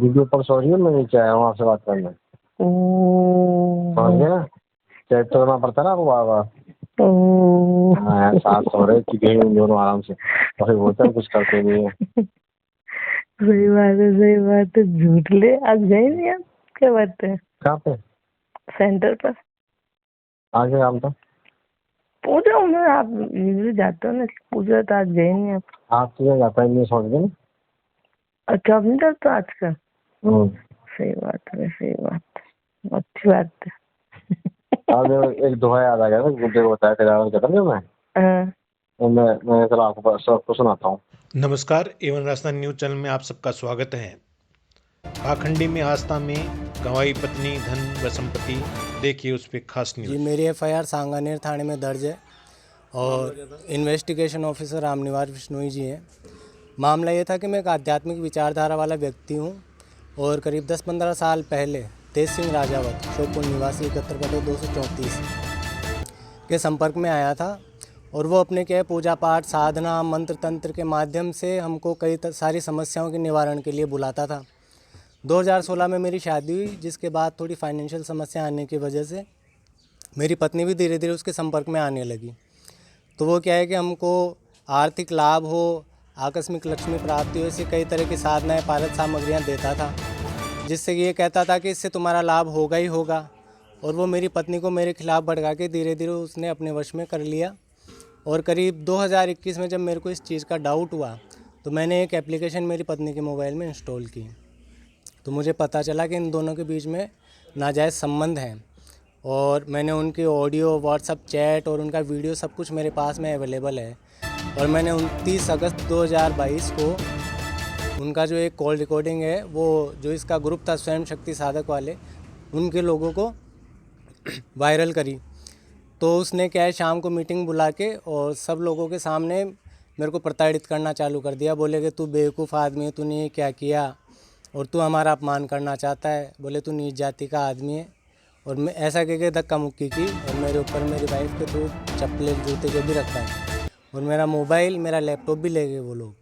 Video पर sorry मैं नीचे आया हूँ आपसे बात करने। समझ गया? चेक तो करना पड़ता है ना आपको बार बार। हाँ, साथ सो रहे कि दोनों आराम से वही बोलते हैं, कुछ करते नहीं है। सही बात है। झूठ ले आज गए नहीं आप? क्या बात है? कहाँ पे? सेंटर पर। आगे काम था। पूजा में आप यूजली जाते हो ना, पूजा तो आज गए नहीं आप? आप तो जाता है नहीं समझ गए। अच्छा आप नहीं डरते आज का? सही बात है, अच्छी बात है। एक दोहा याद आ गया था, गुड्डे को बताया था मैं। मैं चलो आपको सुनाता हूँ। नमस्कार, एवन राजस्थान न्यूज चैनल में आप सबका स्वागत है। पाखंडी में आस्था में गंवाई पत्नी धन व संपत्ति, देखिए उस पर खास न्यूज। जी, मेरी एफआईआर सांगानेर थाने में दर्ज है और इन्वेस्टिगेशन ऑफिसर रामनिवास बिश्नोई जी हैं। मामला ये था कि मैं एक आध्यात्मिक विचारधारा वाला व्यक्ति हूँ और करीब 10-15 साल पहले तेज सिंह राजावत, शोकपुर निवासी 71/234 के संपर्क में आया था और वो अपने क्या पूजा पाठ, साधना, मंत्र तंत्र के माध्यम से हमको कई सारी समस्याओं के निवारण के लिए बुलाता था। 2016 में मेरी शादी हुई, जिसके बाद थोड़ी फाइनेंशियल समस्या आने की वजह से मेरी पत्नी भी धीरे धीरे उसके संपर्क में आने लगी। तो वो क्या है कि हमको आर्थिक लाभ हो, आकस्मिक लक्ष्मी प्राप्ति हो, ऐसी कई तरह की साधनाएं, पारद सामग्रियां देता था, जिससे ये कहता था कि इससे तुम्हारा लाभ होगा ही होगा। और वो मेरी पत्नी को मेरे खिलाफ़ भड़का के धीरे धीरे उसने अपने वश में कर लिया। और करीब 2021 में जब मेरे को इस चीज़ का डाउट हुआ तो मैंने एक एप्लीकेशन मेरी पत्नी के मोबाइल में इंस्टॉल की। तो मुझे पता चला कि इन दोनों के बीच में नाजायज़ संबंध हैं और मैंने उनकी ऑडियो, व्हाट्सएप चैट और उनका वीडियो सब कुछ मेरे पास में अवेलेबल है। और मैंने 29 अगस्त 2022 को उनका जो एक कॉल रिकॉर्डिंग है, वो जो इसका ग्रुप था स्वयं शक्ति साधक वाले, उनके लोगों को वायरल करी। तो उसने क्या है, शाम को मीटिंग बुला के और सब लोगों के सामने मेरे को प्रताड़ित करना चालू कर दिया। बोले कि तू बेवकूफ़ आदमी है, तूने ये क्या किया और तू हमारा अपमान करना चाहता है। बोले तू नीच जाति का आदमी है। और मैं ऐसा कह के धक्का मुक्की की और मेरे ऊपर मेरी वाइफ के थ्रू चप्पलें, जूते जो भी रखा है और मेरा मोबाइल, मेरा लैपटॉप भी ले गए वो लोग।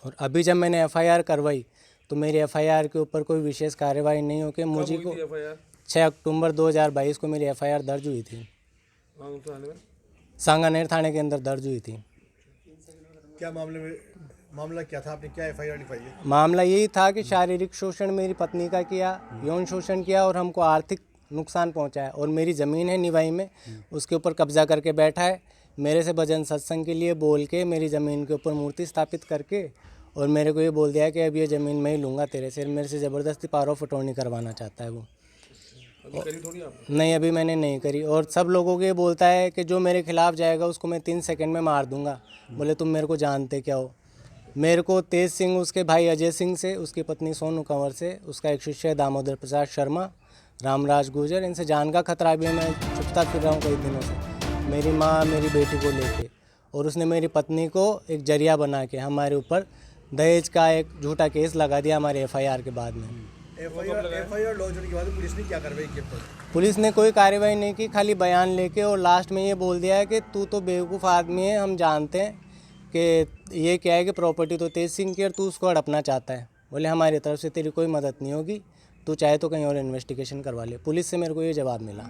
और अभी जब मैंने एफआईआर करवाई तो मेरी एफआईआर के ऊपर कोई विशेष कार्रवाई नहीं हो के मुझे को 6 अक्टूबर 2022 को मेरी एफआईआर दर्ज हुई थी। सांगानेर थाने के अंदर दर्ज हुई थी। क्या मामला क्या था? आपने क्या एफआईआर लिखवाई है? मामला यही था कि शारीरिक शोषण मेरी पत्नी का किया, यौन शोषण किया और हमको आर्थिक नुकसान पहुंचाया। और मेरी ज़मीन है निवाई में, उसके ऊपर कब्जा करके बैठा है। मेरे से भजन सत्संग के लिए बोल के मेरी ज़मीन के ऊपर मूर्ति स्थापित करके और मेरे को ये बोल दिया कि अब ये ज़मीन मैं ही लूँगा तेरे से। मेरे से ज़बरदस्ती पावर ऑफ अटॉर्नी करवाना चाहता है वो। नहीं, अभी मैंने नहीं करी। और सब लोगों को ये बोलता है कि जो मेरे खिलाफ जाएगा उसको मैं 3 सेकंड में मार दूंगा। बोले तुम मेरे को जानते क्या हो? मेरे को तेज सिंह, उसके भाई अजय सिंह से, उसकी पत्नी सोनू कंवर से, उसका एक शिष्य है दामोदर प्रसाद शर्मा, रामराज गुर्जर, इनसे जान का खतरा भी है। मैं छुपता फिर रहा हूँ कई दिनों से, मेरी माँ, मेरी बेटी को लेके। और उसने मेरी पत्नी को एक जरिया बना के हमारे ऊपर दहेज का एक झूठा केस लगा दिया हमारे एफआईआर के बाद में। एफआईआर लॉन्च होने के बाद पुलिस ने क्या कार्रवाई की? पुलिस ने कोई कार्रवाई नहीं की, खाली बयान लेके और लास्ट में ये बोल दिया है कि तू तो बेवकूफ़ आदमी है, हम जानते हैं कि ये क्या है कि प्रॉपर्टी तो तेज सिंह की और तू उसको हड़पना चाहता है। बोले हमारी तरफ से तेरी कोई मदद नहीं होगी, तू चाहे तो कहीं और इन्वेस्टिगेशन करवा ले। पुलिस से मेरे को ये जवाब मिला।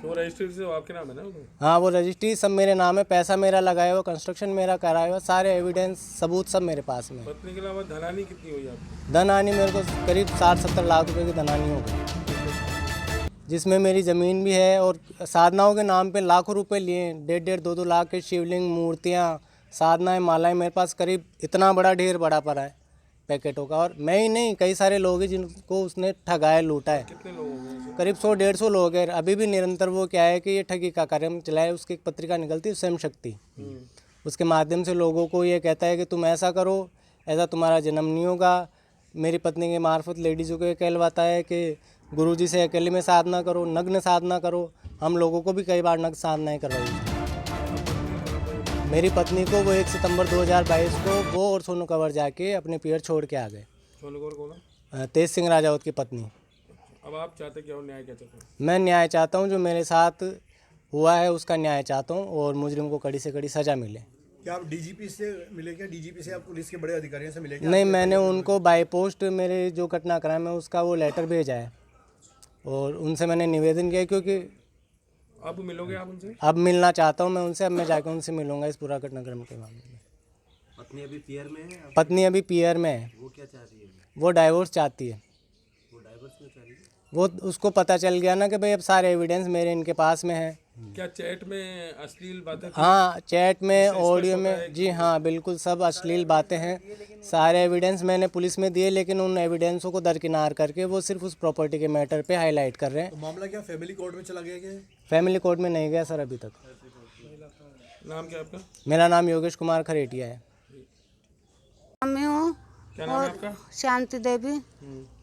तो रजिस्ट्री से आपके नाम है ना? हाँ, वो रजिस्ट्री सब मेरे नाम है, पैसा मेरा लगाया हुआ, कंस्ट्रक्शन मेरा कराया हुआ, सारे एविडेंस सबूत सब मेरे पास में। पत्नी के अलावा धनहानि कितनी हुई आपकी? धनहानि मेरे को करीब 60-70 लाख रुपए की धनहानि हो गई, जिसमें मेरी ज़मीन भी है और साधनाओं के नाम पे लाखों रुपए लिए। 1.5-2 लाख के शिवलिंग, मूर्तियाँ, साधनाएं, मालाएं मेरे पास करीब इतना बड़ा ढेर बड़ा पड़ा है पैकेटों का। और मैं ही नहीं, कई सारे लोग हैं जिनको उसने ठगाया, लूटा है। कितने लोग होंगे? करीब 100-150 लोग हैं। अभी भी निरंतर वो क्या है कि ये ठगी का कार्यक्रम चलाए। उसकी एक पत्रिका निकलती है स्वयं शक्ति, उसके माध्यम से लोगों को ये कहता है कि तुम ऐसा करो, ऐसा तुम्हारा जन्म नहीं होगा। मेरी पत्नी के मार्फत लेडीज़ों को ये कहलवाता है कि गुरुजी से अकेले में साधना करो, नग्न साधना करो। हम लोगों को भी कई बार नग्न साधनाएँ करवाई। मेरी पत्नी को वो 1 सितंबर 2022 को वो और सोनू कंवर जाके अपने पियर छोड़ के आ गए। सोनू कंवर कौन है? तेज सिंह राजावत की पत्नी। अब आप चाहते क्या हो? न्याय क्या चाहते हो? मैं न्याय चाहता हूँ, जो मेरे साथ हुआ है उसका न्याय चाहता हूँ और मुजरिम को कड़ी से कड़ी सज़ा मिले। क्या आप डीजीपी से मिले? क्या डीजीपी से आप पुलिस के बड़े अधिकारियों से मिले? क्या नहीं, मैंने उनको बाय पोस्ट मेरे जो घटनाक्रम है उसका वो लेटर भेजा है और उनसे मैंने निवेदन किया, क्योंकि अब मिलोगे आप उनसे? अब मिलना चाहता हूँ मैं उनसे। अब मैं जाकर उनसे मिलूंगा इस पूरा घटनाक्रम के मामले में। पत्नी अभी पीआर में है? पत्नी अभी पीआर में है। वो क्या चाह रही है? वो डाइवोर्स चाहती है। वो डाइवर्स क्यों चाह रही है? वो उसको पता चल गया ना कि भाई अब सारे एविडेंस मेरे इनके पास में है। क्या चैट में अश्लील बातें थी? हाँ, चैट में, ऑडियो में, जी हाँ, बिल्कुल सब अश्लील बातें हैं। सारे एविडेंस मैंने पुलिस में दिए, लेकिन उन एविडेंसों को दरकिनार करके वो सिर्फ उस प्रॉपर्टी के मैटर पे हाईलाइट कर रहे हैं। तो मामला क्या फैमिली कोर्ट में चला गया क्या? फैमिली कोर्ट में नहीं गया सर अभी तक। नाम क्या आपका? मेरा नाम योगेश कुमार खरेटिया है। मैं हूँ क्या नाम है आपका? शांति देवी।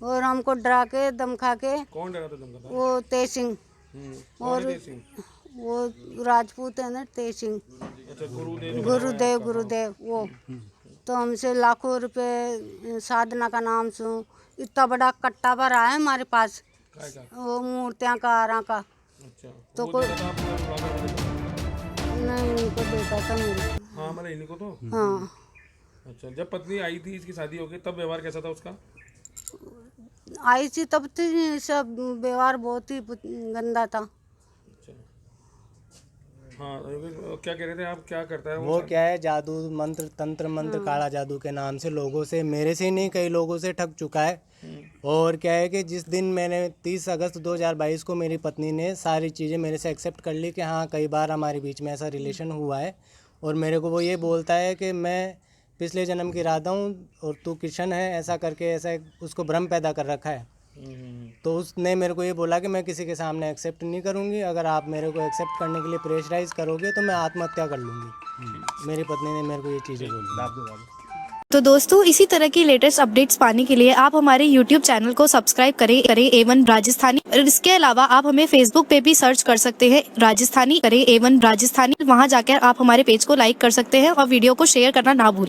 और हमको डरा के धमका के कौन डरा था धमका था? वो तेज सिंह, और तेज सिंह? वो राजपूत है ना, तेज सिंह, अच्छा, गुरुदेव वो। तो हमसे लाखों रुपए साधना का नाम से इतना बड़ा कट्टा भरा है हमारे पास, काय का? वो मूर्तियाँ का आरा का। अच्छा, तो वो कोई देता था आपको या ब्लॉगर देता? नहीं, इनको देता था मेरे। हाँ, हमारे इन्हीं को तो। हाँ, अच्छा, जब पत्नी आई थी, इसकी शादी हो गई, तब व्यवहार कैसा था उसका? आई थी तब तो सब व्यवहार बहुत ही गंदा था। अच्छा, हाँ, क्या कह रहे थे आप? क्या करता है वो क्या है, जादू मंत्र, तंत्र मंत्र, काला जादू के नाम से लोगों से, मेरे से नहीं कई लोगों से ठग चुका है। और क्या है कि जिस दिन मैंने 30 अगस्त 2022 को मेरी पत्नी ने सारी चीज़ें मेरे से एक्सेप्ट कर ली कि हाँ कई बार हमारे बीच में ऐसा रिलेशन हुआ है, और मेरे को वो ये बोलता है कि मैं पिछले जन्म की राधा हूँ और तू किशन है, ऐसा करके ऐसा उसको भ्रम पैदा कर रखा है। तो उसने मेरे को ये बोला कि मैं किसी के सामने एक्सेप्ट नहीं करूँगी, अगर आप मेरे को एक्सेप्ट करने के लिए प्रेशराइज करोगे तो मैं आत्महत्या कर लूँगी। मेरी पत्नी ने मेरे को ये चीज़ें बोली। तो दोस्तों, इसी तरह की लेटेस्ट अपडेट्स पाने के लिए आप हमारे YouTube चैनल को सब्सक्राइब करें A1 राजस्थानी। और इसके अलावा आप हमें Facebook पे भी सर्च कर सकते हैं राजस्थानी, करें A1 राजस्थानी। वहां जाकर आप हमारे पेज को लाइक कर सकते हैं और वीडियो को शेयर करना ना भूलें।